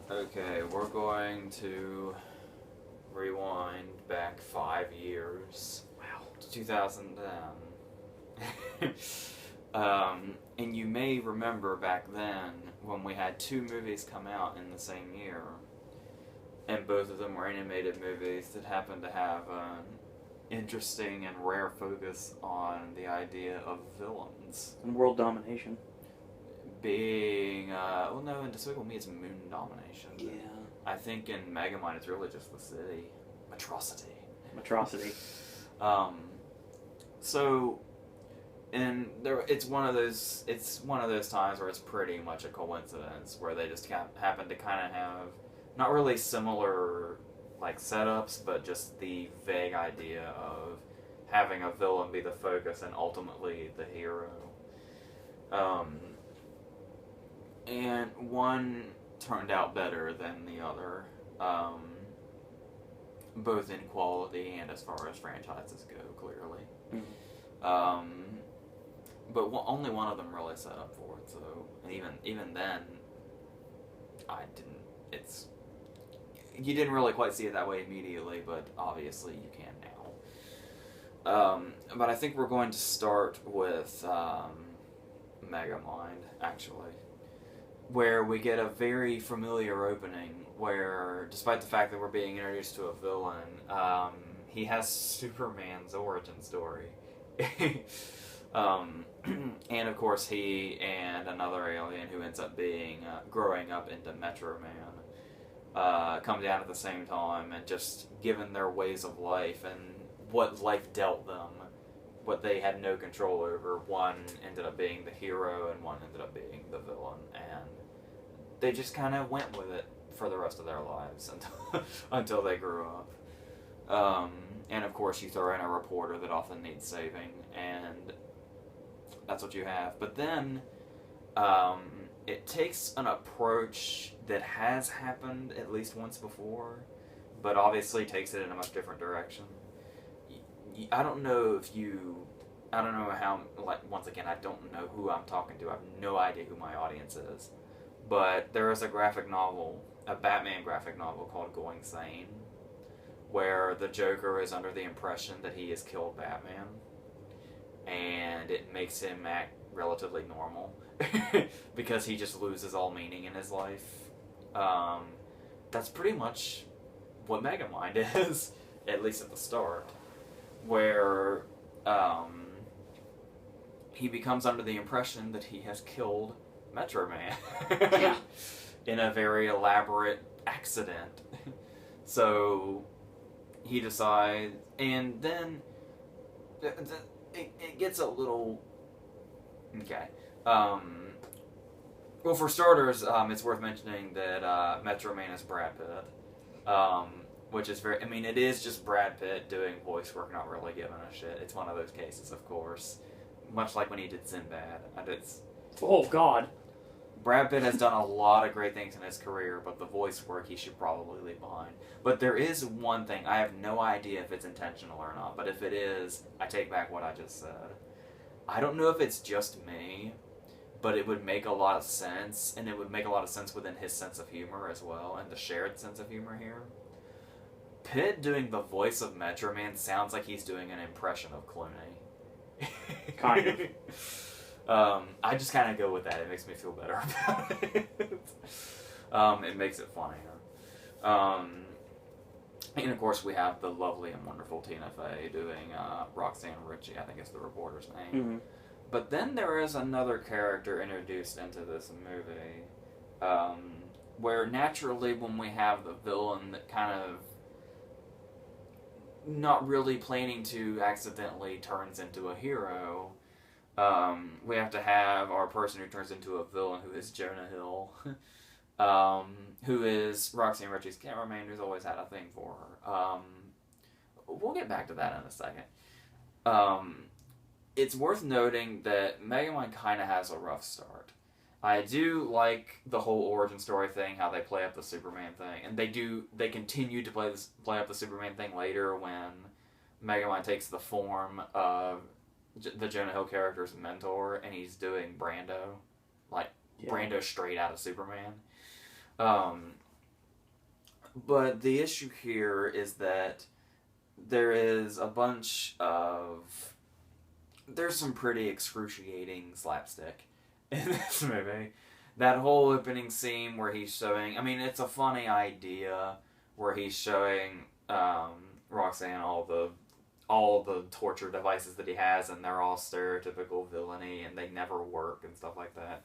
Okay, we're going to rewind back 5 years Wow. to 2010. And you may remember back then when we had two movies come out in the same year, and both of them were animated movies that happened to have an interesting and rare focus on the idea of villains. And world domination. Being, well, no, in Despicable Me it's moon domination. Yeah. I think in Megamind it's really just the city. Atrocity. Atrocity. So, and there, it's one of those times where it's pretty much a coincidence where they just happen to kind of have not really similar like setups, but just the vague idea of having a villain be the focus and ultimately the hero. And one turned out better than the other, both in quality and as far as franchises go, clearly. Mm-hmm. But only one of them really set up for it. So, and even then, I didn't. You didn't really quite see it that way immediately, but obviously you can now. But I think we're going to start with Megamind, actually, where we get a very familiar opening where, despite the fact that we're being introduced to a villain, he has Superman's origin story. And of course he and another alien who ends up being, growing up into Metro Man, come down at the same time, and just given their ways of life and what life dealt them, what they had no control over, one ended up being the hero and one ended up being the villain, and they just kind of went with it for the rest of their lives until they grew up. And of course you throw in a reporter that often needs saving, and that's what you have. But then it takes an approach that has happened at least once before, but obviously takes it in a much different direction. I don't know how, like, once again, I don't know who I'm talking to. I have no idea who my audience is. But there is a graphic novel, a Batman graphic novel called Going Sane, where the Joker is under the impression that he has killed Batman, and it makes him act relatively normal because he just loses all meaning in his life. That's pretty much what Megamind is, at least at the start, where he becomes under the impression that he has killed Metro Man Yeah. in a very elaborate accident. So he decides, and then it gets a little okay. Well, for starters, it's worth mentioning that Metro Man is Brad Pitt, which is very. I mean, it is just Brad Pitt doing voice work, not really giving a shit. It's one of those cases, of course, much like when he did Sinbad. Oh God. Brad Pitt has done a lot of great things in his career, but the voice work he should probably leave behind. But there is one thing, I have no idea if it's intentional or not, but if it is, I take back what I just said. I don't know if it's just me, but it would make a lot of sense, and it would make a lot of sense within his sense of humor as well, and the shared sense of humor here. Pitt doing the voice of Metro Man sounds like he's doing an impression of Clooney. Kind of. I just kind of go with that. It makes me feel better about it. It makes it funnier. And of course we have the lovely and wonderful Tina Fey doing Roxanne Ritchie, I think is the reporter's name. Mm-hmm. But then there is another character introduced into this movie, where naturally when we have the villain that kind of not really planning to accidentally turns into a hero, we have to have our person who turns into a villain, who is Jonah Hill, who is Roxanne Ritchie's cameraman, who's always had a thing for her. We'll get back to that in a second. It's worth noting that Megamind kind of has a rough start. I do like the whole origin story thing, how they play up the Superman thing, and they continue to play up the Superman thing later when Megamind takes the form of the Jonah Hill character's mentor, and he's doing Brando, like Brando straight out of Superman. But the issue here is that there is a bunch of... There's some pretty excruciating slapstick in this movie. That whole opening scene where he's showing... I mean, it's a funny idea where he's showing Roxanne all the torture devices that he has, and they're all stereotypical villainy, and they never work and stuff like that.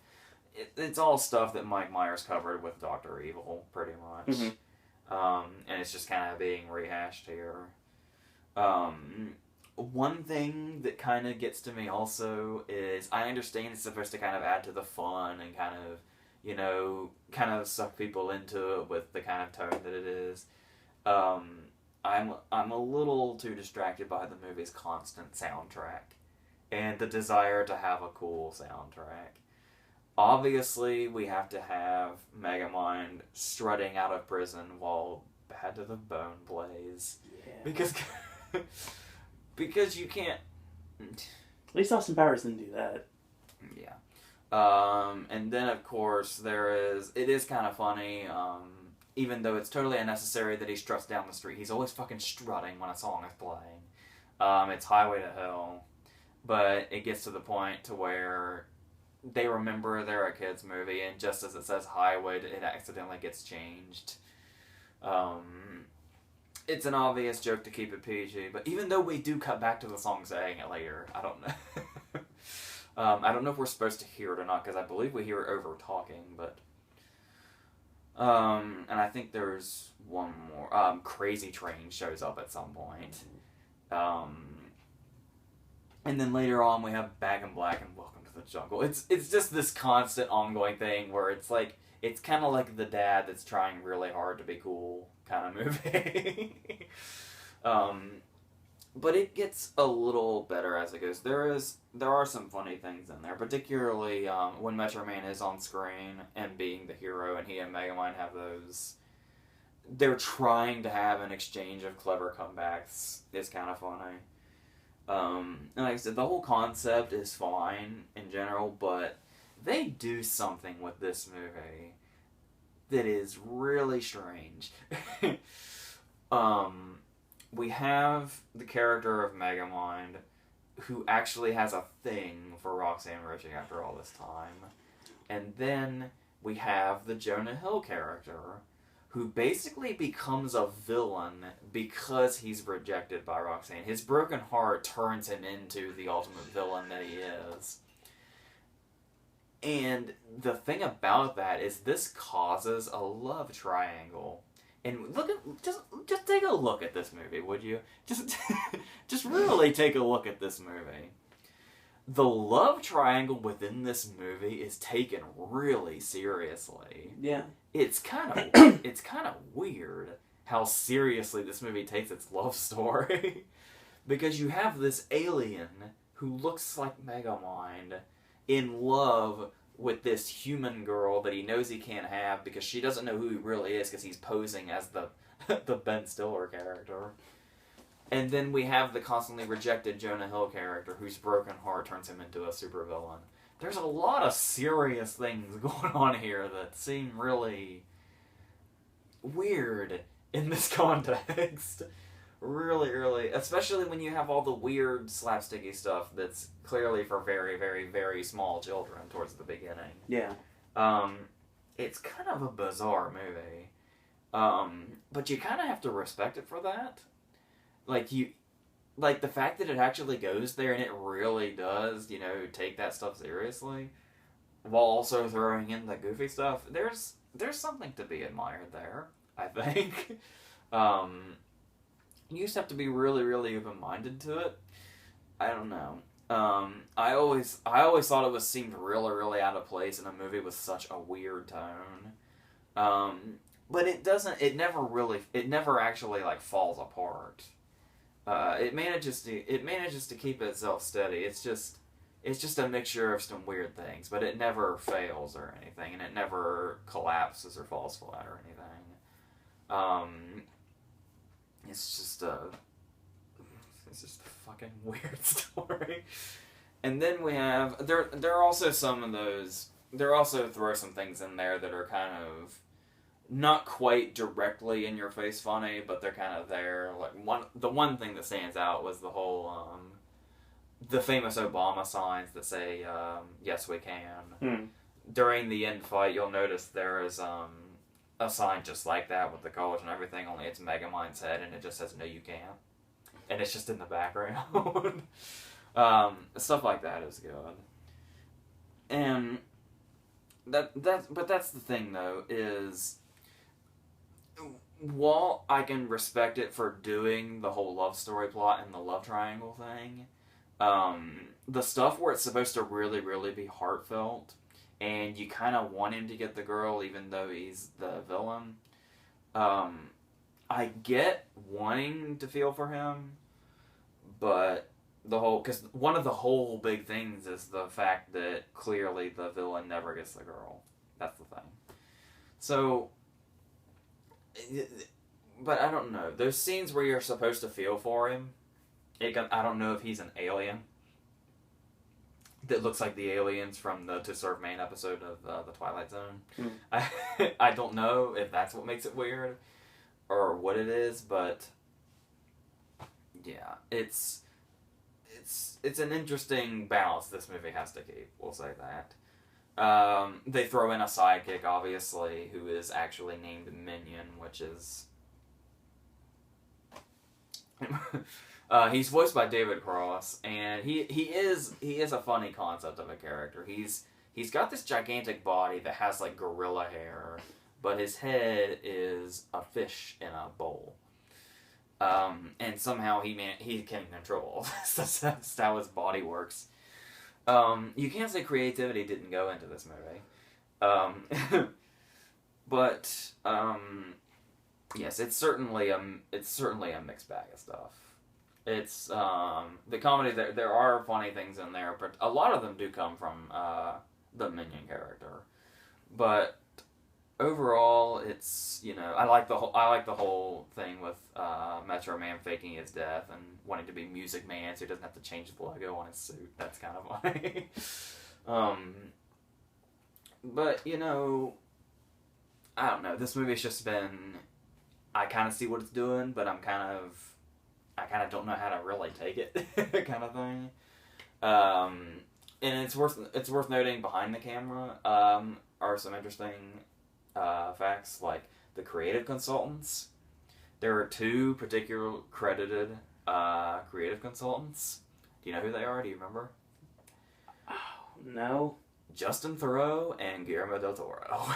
It's all stuff that Mike Myers covered with Dr. Evil, pretty much. Mm-hmm. And it's just kind of being rehashed here. One thing that kind of gets to me also is I understand it's supposed to kind of add to the fun and kind of, you know, kind of suck people into it with the kind of tone that it is. I'm a little too distracted by the movie's constant soundtrack and the desire to have a cool soundtrack. Obviously, we have to have Megamind strutting out of prison while Bad to the Bone plays. Yeah. Because you can't... At least Austin Powers didn't do that. Yeah. And then, of course, it is kind of funny, even though it's totally unnecessary that he struts down the street. He's always fucking strutting when a song is playing. It's Highway to Hell. But it gets to the point to where they remember they're a kid's movie, and just as it says Highway, it accidentally gets changed. It's an obvious joke to keep it PG, but even though we do cut back to the song saying it later, I don't know. I don't know if we're supposed to hear it or not, because I believe we hear it over talking, but... and I think there's one more. Crazy Train shows up at some point. And then later on we have Back in Black and Welcome to the Jungle. It's just this constant ongoing thing where it's like, it's kind of like the dad that's trying really hard to be cool kind of movie. But it gets a little better as it goes. There are some funny things in there, particularly when Metro Man is on screen and being the hero, and he and Megamind have those... They're trying to have an exchange of clever comebacks. It's kind of funny. And like I said, the whole concept is fine in general, but they do something with this movie that is really strange. We have the character of Megamind, who actually has a thing for Roxanne Roaching after all this time. And then we have the Jonah Hill character, who basically becomes a villain because he's rejected by Roxanne. His broken heart turns him into the ultimate villain that he is. And the thing about that is this causes a love triangle. And just take a look at this movie, would you? Just really take a look at this movie. The love triangle within this movie is taken really seriously. Yeah. It's kind of weird how seriously this movie takes its love story. Because you have this alien who looks like Megamind in love with this human girl that he knows he can't have because she doesn't know who he really is because he's posing as the Ben Stiller character. And then we have the constantly rejected Jonah Hill character whose broken heart turns him into a supervillain. There's a lot of serious things going on here that seem really weird in this context. Really, especially when you have all the weird slapsticky stuff that's clearly for very, very, very small children towards the beginning. Yeah. It's kind of a bizarre movie. But you kind of have to respect it for that. Like the fact that it actually goes there and it really does, take that stuff seriously, while also throwing in the goofy stuff. There's something to be admired there, I think. You just have to be really, really open-minded to it. I don't know. I always thought it seemed really, really out of place in a movie with such a weird tone. But it never actually falls apart. It manages to keep itself steady. It's just a mixture of some weird things, but it never fails or anything, and it never collapses or falls flat or anything. It's just a fucking weird story. And then we have there are also some of those. There also throw some things in there that are kind of not quite directly in your face funny, but they're kind of there. Like the one thing that stands out was the whole the famous Obama signs that say "Yes, we can." During the end fight, you'll notice there is a sign just like that with the colors and everything. Only it's Megamind's head, and it just says "No, you can't," and it's just in the background. Stuff like that is good, and but that's the thing though is. While I can respect it for doing the whole love story plot and the love triangle thing, the stuff where it's supposed to really, really be heartfelt, and you kind of want him to get the girl even though he's the villain, I get wanting to feel for him, but because one of the whole big things is the fact that clearly the villain never gets the girl. That's the thing. So... But I don't know. Those scenes where you're supposed to feel for him, I don't know if he's an alien that looks like the aliens from the To Serve Man episode of The Twilight Zone. I don't know if that's what makes it weird or what it is, but yeah, it's an interesting balance this movie has to keep. We'll say that. They throw in a sidekick, obviously, who is actually named Minion, which is... he's voiced by David Cross, and he is a funny concept of a character. He's got this gigantic body that has, like, gorilla hair, but his head is a fish in a bowl. And somehow he can control all this. That's how his body works. You can't say creativity didn't go into this movie, but yes, it's certainly a mixed bag of stuff. It's the comedy. There are funny things in there, but a lot of them do come from the Minion character. But overall, it's I like the whole thing with Metro Man faking his death and wanting to be Music Man so he doesn't have to change the logo on his suit. That's kind of funny. But I don't know. This movie's just been. I kind of see what it's doing, but I kind of don't know how to really take it, kind of thing. And it's worth noting behind the camera are some interesting facts, like the creative consultants. There are two particular credited creative consultants. Do you know who they are? Do you remember? Oh, no. Justin Theroux and Guillermo del Toro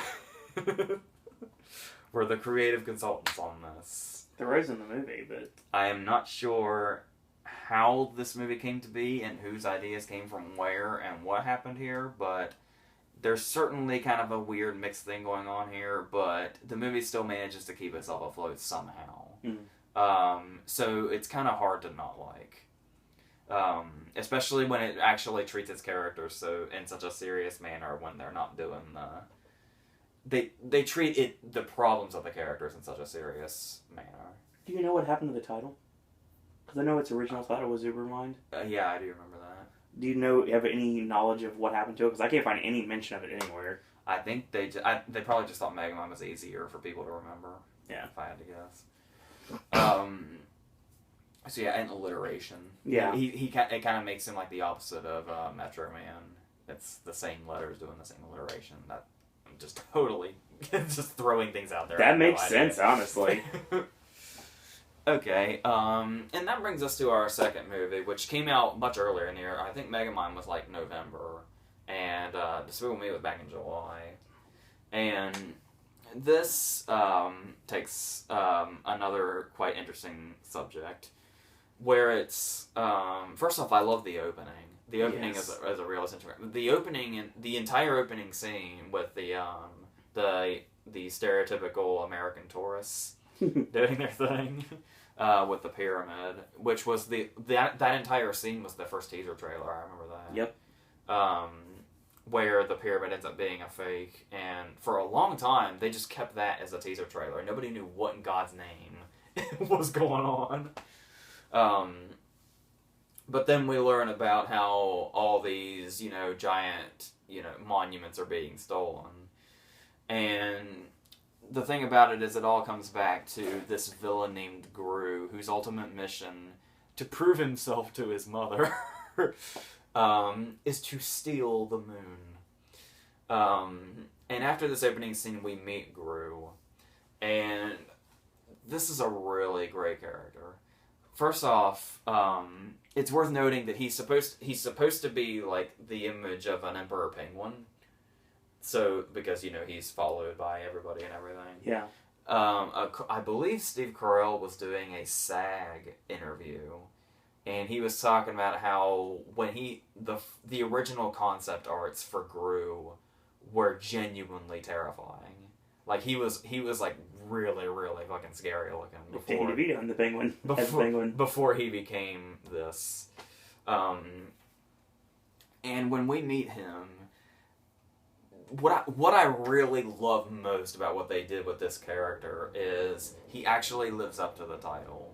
were the creative consultants on this. Theroux's in the movie, but... I am not sure how this movie came to be and whose ideas came from where and what happened here, but there's certainly kind of a weird mixed thing going on here, but the movie still manages to keep itself afloat somehow. So it's kind of hard to not like. Especially when it actually treats its characters in such a serious manner when they're not doing they treat the problems of the characters in such a serious manner. Do you know what happened to the title? Because I know its original title was Ubermind. Yeah, I do remember that. Do you have any knowledge of what happened to it? Because I can't find any mention of it anywhere. I think they probably just thought Megamind was easier for people to remember. Yeah. If I had to guess. So yeah, and alliteration. Yeah. It kind of makes him like the opposite of Metro Man. It's the same letters doing the same alliteration. That I'm just totally just throwing things out there. That makes sense, honestly. Okay, and that brings us to our second movie, which came out much earlier in the year. I think Megamind was like November, and Despicable Me was back in July. And this takes another quite interesting subject, where it's first off, I love the opening. The opening Yes. is a real essential. The opening and the entire opening scene with the stereotypical American tourists doing their thing with the pyramid, which was that entire scene was the first teaser trailer. I remember that. Yep. Where the pyramid ends up being a fake, and for a long time they just kept that as a teaser trailer. Nobody knew what in God's name was going on. But then we learn about how all these, giant, monuments are being stolen. And the thing about it is it all comes back to this villain named Gru, whose ultimate mission, to prove himself to his mother, is to steal the moon. And after this opening scene, we meet Gru, and this is a really great character. First off, it's worth noting that he's supposed to be like the image of an emperor penguin. So, because, he's followed by everybody and everything. Yeah. I believe Steve Carell was doing a SAG interview, and he was talking about how when the original concept arts for Gru were genuinely terrifying. Like, he was like really, really fucking scary looking before. Danny DeVito and the Penguin. As the Penguin. Before he became this. And when we meet him, what I really love most about what they did with this character is he actually lives up to the title.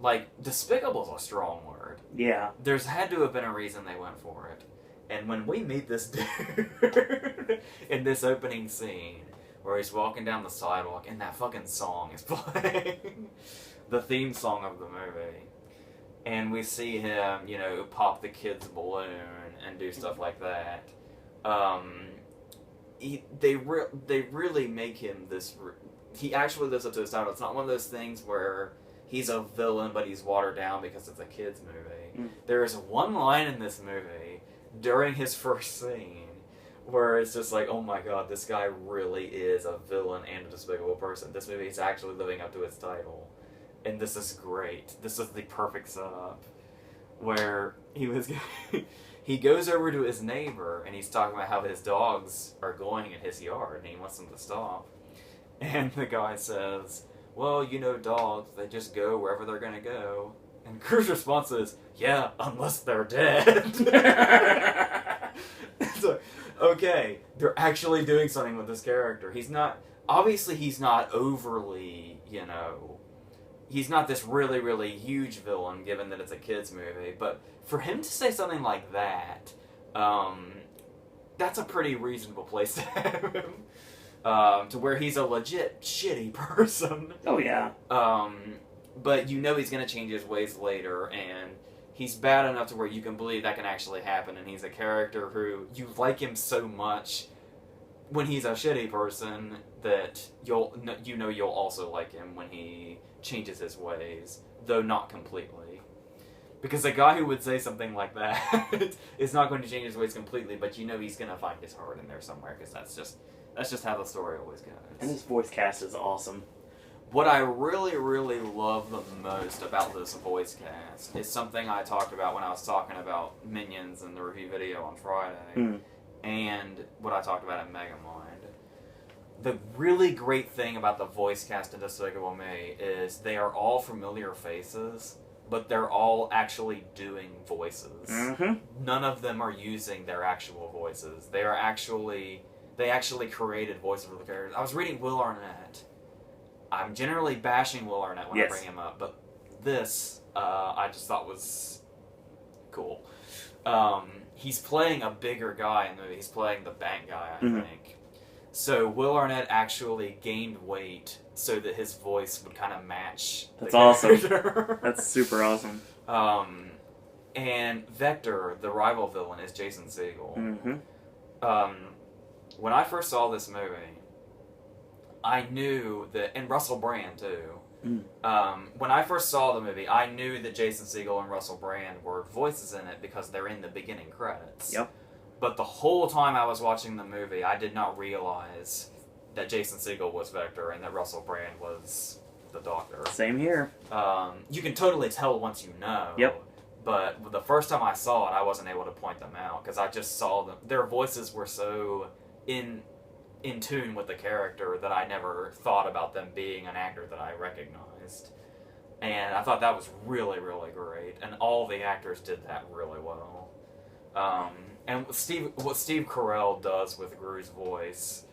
Like, despicable is a strong word. Yeah. There's had to have been a reason they went for it. And when we meet this dude in this opening scene, where he's walking down the sidewalk and that fucking song is playing, the theme song of the movie, and we see him, pop the kid's balloon and do stuff like that, they really make him this. He actually lives up to his title. It's not one of those things where he's a villain, but he's watered down because it's a kid's movie. There is one line in this movie during his first scene where it's just like, oh my god, this guy really is a villain and a despicable person. This movie is actually living up to its title, and this is great. This is the perfect setup where he goes over to his neighbor, and he's talking about how his dogs are going in his yard, and he wants them to stop. And the guy says, well, dogs, they just go wherever they're going to go. And Cruz's response is, yeah, unless they're dead. So, okay, they're actually doing something with this character. He's not overly, he's not this really, really huge villain, given that it's a kid's movie, but for him to say something like that, that's a pretty reasonable place to have him. To where he's a legit shitty person. Oh, yeah. But he's going to change his ways later, and he's bad enough to where you can believe that can actually happen, and he's a character who you like him so much when he's a shitty person that you'll also like him when he changes his ways, though not completely. Because a guy who would say something like that is not going to change his ways completely, but he's going to find his heart in there somewhere, because that's just how the story always goes. And his voice cast is awesome. What I really, really love the most about this voice cast is something I talked about when I was talking about Minions in the review video on Friday, and what I talked about in Megamind. The really great thing about the voice cast in Despicable Me is they are all familiar faces, but they're all actually doing voices. Mm-hmm. None of them are using their actual voices. They actually created voices for the characters. I was reading Will Arnett. I'm generally bashing Will Arnett when I bring him up, but this I just thought was cool. He's playing a bigger guy in the movie. He's playing the bank guy, I think. So Will Arnett actually gained weight so that his voice would kind of match the character. Awesome. That's super awesome. And Vector, the rival villain, is Jason Segel. Mm-hmm. When I first saw this movie, I knew that, and Russell Brand too. When I first saw the movie, I knew that Jason Segel and Russell Brand were voices in it because they're in the beginning credits. Yep. But the whole time I was watching the movie, I did not realize that Jason Segel was Vector and that Russell Brand was the Doctor. Same here. You can totally tell once you know. Yep. But the first time I saw it, I wasn't able to point them out because I just saw them. Their voices were so in tune with the character that I never thought about them being an actor that I recognized. And I thought that was really, really great. And all the actors did that really well. And what Steve Carell does with Gru's voice,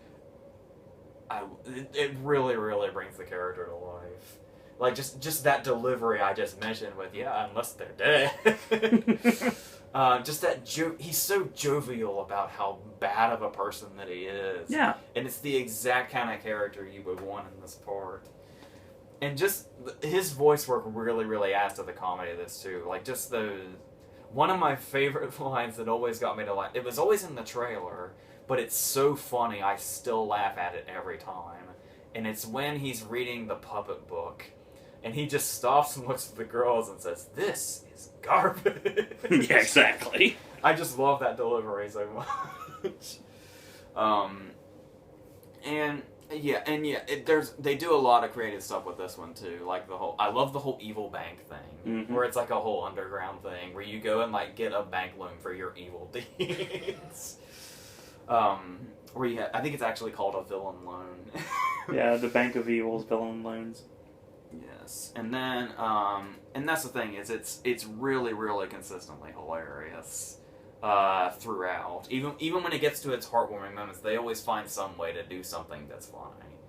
it really, really brings the character to life. Like, just that delivery I just mentioned with, yeah, unless they're dead. Just that he's so jovial about how bad of a person that he is. Yeah. And it's the exact kind of character you would want in this part. And just his voice work really, really adds to the comedy of this too. Like just those. One of my favorite lines that always got me to laugh. It was always in the trailer, but it's so funny. I still laugh at it every time. And it's when he's reading the puppet book, and he just stops and looks at the girls and says, "This is garbage." Yeah, exactly. I just love that delivery so much. They do a lot of creative stuff with this one too. Like I love the whole evil bank thing, where it's like a whole underground thing where you go and like get a bank loan for your evil deeds. I think it's actually called a villain loan. Yeah, the Bank of Evil's villain loans. Yes, and then and that's the thing is it's really really consistently hilarious throughout. Even when it gets to its heartwarming moments, they always find some way to do something that's funny,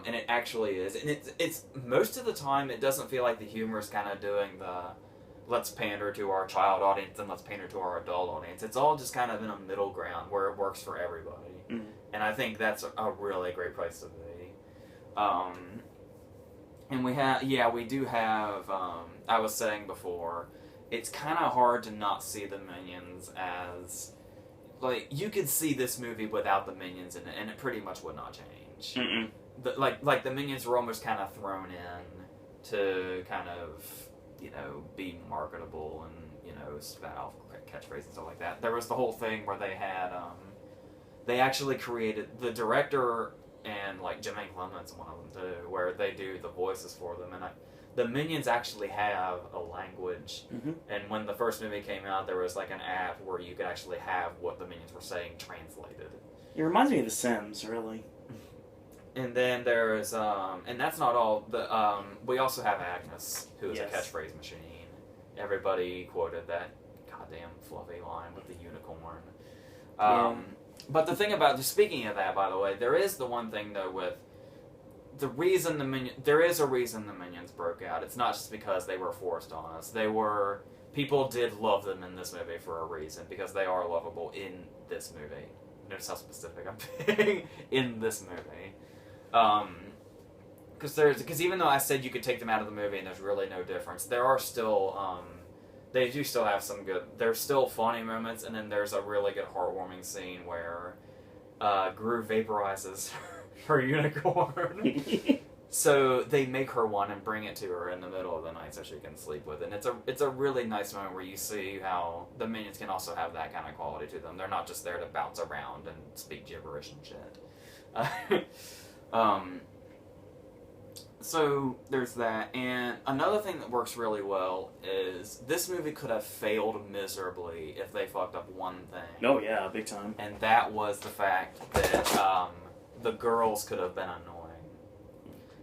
and it actually is. And it's most of the time it doesn't feel like the humor is kind of doing the let's pander to our child audience and let's pander to our adult audience. It's all just kind of in a middle ground where it works for everybody. And I think that's a really great place to be. And we do have, I was saying before, it's kind of hard to not see the Minions as, like, you could see this movie without the Minions in it, and it pretty much would not change. Like the Minions were almost kind of thrown in to kind of, be marketable and, spat out catchphrases and stuff like that. There was the whole thing where they had, they actually created, the director and, like, Jermaine Clement's one of them, too, where they do the voices for them, and the Minions actually have a language, and when the first movie came out, there was, like, an app where you could actually have what the Minions were saying translated. It reminds me of The Sims, really. And then there's, and that's not all, we also have Agnes, who is a catchphrase machine. Everybody quoted that goddamn fluffy line with the unicorn. But the thing about, speaking of that, by the way, there is the one thing, though, with the reason there is a reason the Minions broke out. It's not just because they were forced on us. People did love them in this movie for a reason, because they are lovable in this movie. Notice how specific I'm being in this movie. Because even though I said you could take them out of the movie and there's really no difference, there are still, they do still have some good, there's still funny moments, and then there's a really good heartwarming scene where Gru vaporizes her unicorn. So they make her one and bring it to her in the middle of the night so she can sleep with it. And it's a really nice moment where you see how the Minions can also have that kind of quality to them. They're not just there to bounce around and speak gibberish and shit. So there's that, and another thing that works really well is this movie could have failed miserably if they fucked up one thing. Oh yeah, big time. And that was the fact that the girls could have been annoying.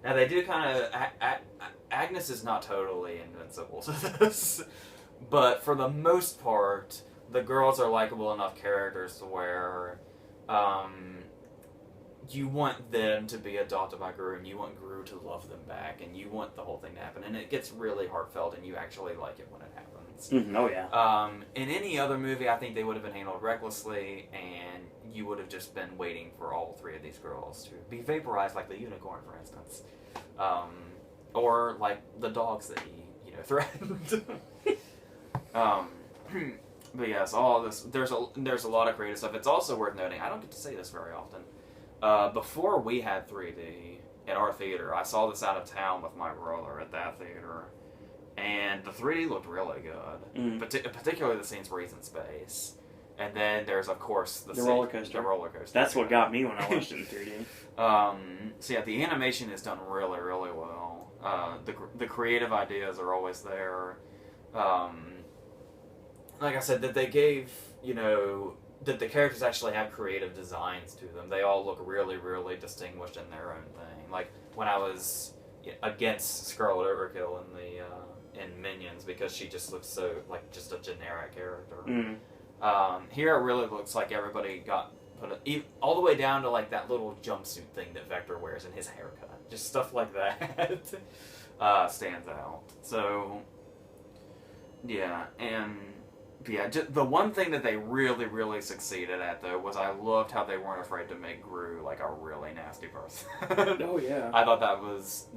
Now they do kind of, Agnes is not totally invincible to this, but for the most part, the girls are likable enough characters to where you want them to be adopted by Gru, and you want Gru to love them back, and you want the whole thing to happen, and it gets really heartfelt, and you actually like it when it happens. Oh yeah. In any other movie, I think they would have been handled recklessly, and you would have just been waiting for all three of these girls to be vaporized, like the unicorn, for instance, or like the dogs that he, threatened. But yes, all this there's a lot of creative stuff. It's also worth noting, I don't get to say this very often. Before we had 3D at our theater, I saw this out of town with my brother at that theater, and the 3D looked really good. Particularly the scenes where he's in space. And then there's, of course, the roller coaster. The roller coaster. That's what got me when I watched it in 3D. So yeah, the animation is done really, really well. The creative ideas are always there. Like I said, that they gave, that the characters actually have creative designs to them. They all look really, really distinguished in their own thing. Like when I was against Scarlet Overkill in Minions, because she just looks so like just a generic character. Here it really looks like everybody got all the way down to like that little jumpsuit thing that Vector wears and his haircut. Just stuff like that stands out. So yeah, and Yeah, the one thing that they really, really succeeded at, though, was I loved how they weren't afraid to make Gru, like, a really nasty person. Oh, yeah. I thought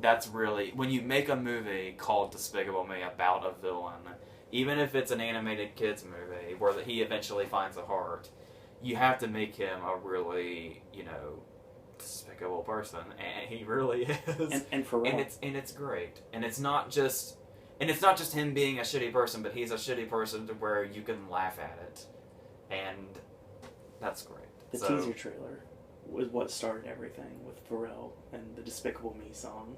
that's really, when you make a movie called Despicable Me about a villain, even if it's an animated kids movie, where he eventually finds a heart, you have to make him a really, despicable person, and he really is. And for real. And it's great. And it's not just him being a shitty person, but he's a shitty person to where you can laugh at it. And that's great. The teaser trailer was what started everything with Pharrell and the Despicable Me song.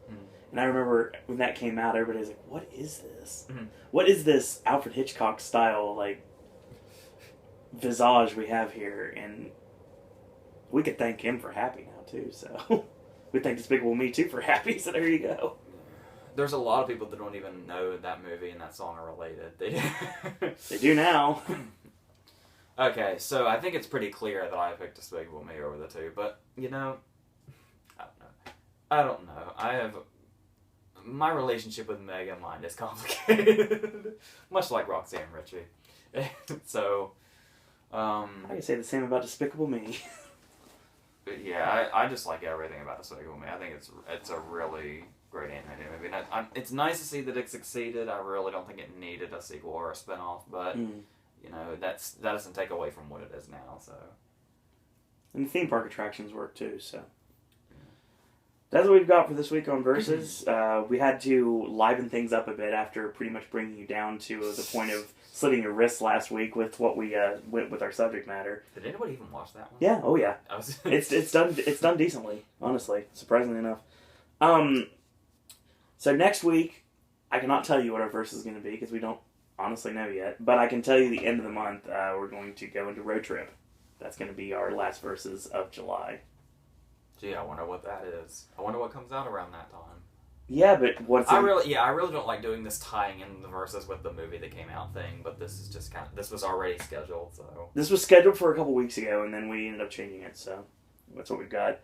Mm. And I remember when that came out, everybody was like, what is this? Mm-hmm. What is this Alfred Hitchcock style, like, visage we have here? And we could thank him for Happy now, too, so... we thank Despicable Me, too, for Happy, so there you go. There's a lot of people that don't even know that movie and that song are related. They do now. Okay, so I think it's pretty clear that I picked Despicable Me over the two, but, I don't know. My relationship with Megamind is complicated. Much like Roxanne Ritchie. So, I can say the same about Despicable Me. But yeah, I just like everything about Despicable Me. I think it's a really great animated movie. And it's nice to see that it succeeded. I really don't think it needed a sequel or a spinoff, but that doesn't take away from what it is now. So, and the theme park attractions work too. So that's what we've got for this week on Versus. We had to liven things up a bit after pretty much bringing you down to the point of slitting your wrists last week with what we went with our subject matter. Did anybody even watch that one? Yeah. Oh yeah. It's done decently, honestly, surprisingly enough. So next week, I cannot tell you what our verse is going to be because we don't honestly know yet. But I can tell you the end of the month, we're going to go into Road Trip. That's going to be our last verses of July. Gee, I wonder what that is. I wonder what comes out around that time. Yeah, but I really don't like doing this tying in the verses with the movie that came out thing. But this is just this was already scheduled, so this was scheduled for a couple weeks ago, and then we ended up changing it. So. That's what we've got.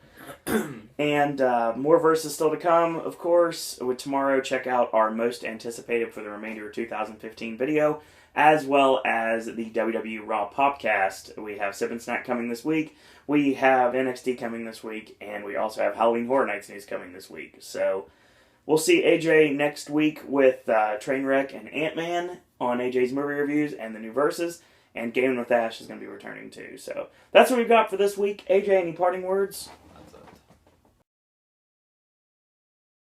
And more verses still to come, of course. With tomorrow, check out our most anticipated for the remainder of 2015 video, as well as the WWE Raw Popcast. We have Sip and Snack coming this week. We have NXT coming this week. And we also have Halloween Horror Nights news coming this week. So we'll see AJ next week with Trainwreck and Ant-Man on AJ's movie reviews and the new verses. And Gaming with Ash is going to be returning too. So that's what we've got for this week. AJ, any parting words?